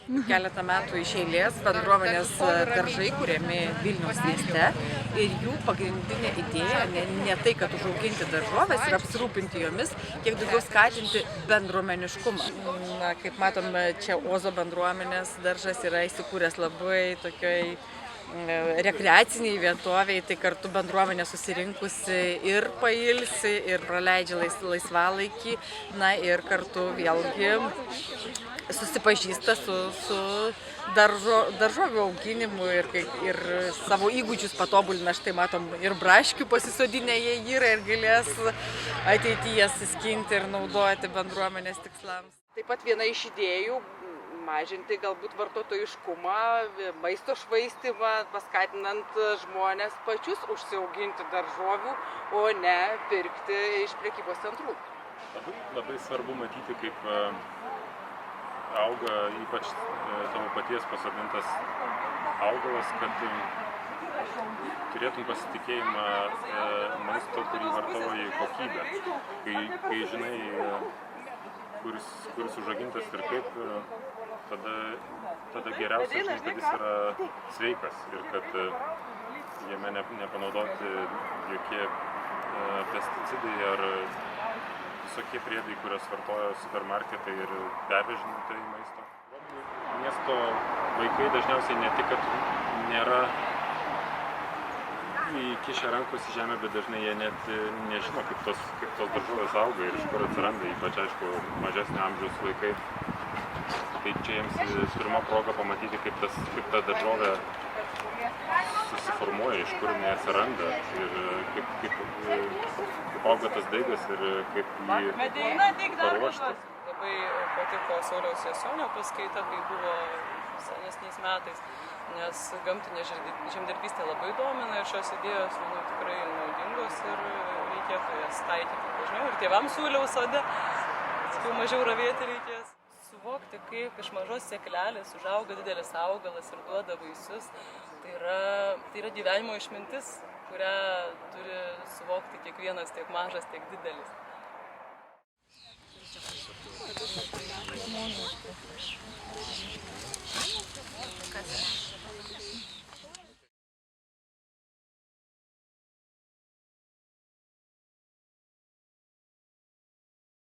Keletą metų iš eilės bendruomenės daržai kuriami Vilniaus mieste ir jų pagrindinė idėja ne tai, kad užauginti daržoves ir apsirūpinti jomis, kiek daugiau skatinti bendruomeniškumą. Na, kaip matom, čia Ozo bendruomenės daržas yra įsikūręs labai tokioj rekreaciniai vietoviai, tai kartu bendruomenė susirinkusi ir pailsi, ir praleidžia laisvalaikį, na ir kartu vėlgi susipažįsta su daržovių auginimu ir savo įgūdžius patobulina. Štai matom, ir braškių pasisodinę jie yra ir galės ateityje suskinti ir naudoti bendruomenės tikslams. Taip pat viena iš idėjų mažinti galbūt vartotojiškumą, maisto švaistymą, paskatinant žmonės pačius užsiauginti daržovių, o ne pirkti iš prekybos centrų. Labai svarbu matyti, kaip auga ypač tavo paties pasodintas augalas, kad turėtum pasitikėjimą maisto, kurį vartoji kokybę. Kai žinai, kuris užaugintas ir kaip, tada geriausia žinai, kad jis yra sveikas ir kad jame nepanaudoti jokie pesticidai ar visokie priedai, kurios vartoja supermarketai ir pervežinėtojai maisto. Miesto vaikai dažniausiai ne tik, kad nėra įkišę rankos į žemę, bet dažnai jie net nežino, kaip tos daržovės auga ir iš kur atsiranda, ypač aišku mažesnio amžiaus vaikai. Tai čia jiems pirma proga pamatyti, kaip ta daržovė susiformuoja, iš kur jinai atsiranda ir kaip auga tas daigas ir kaip jį paruošti. Labai patiko Sauliaus Jasonio paskaita, kai buvo senesniais metais, nes gamtinė žemdirbystė labai domina ir šios idėjos, manau, tikrai naudingos ir reikėtų jas taikyti dažniau. Ir tėvams siūliau sode, sakiau, mažiau ravėti reikės. Suvokti, kaip iš mažos sėklelės užauga didelis augalas ir duoda vaisius, tai yra gyvenimo išmintis, kurią turi suvokti kiekvienas, tiek mažas, tiek didelis.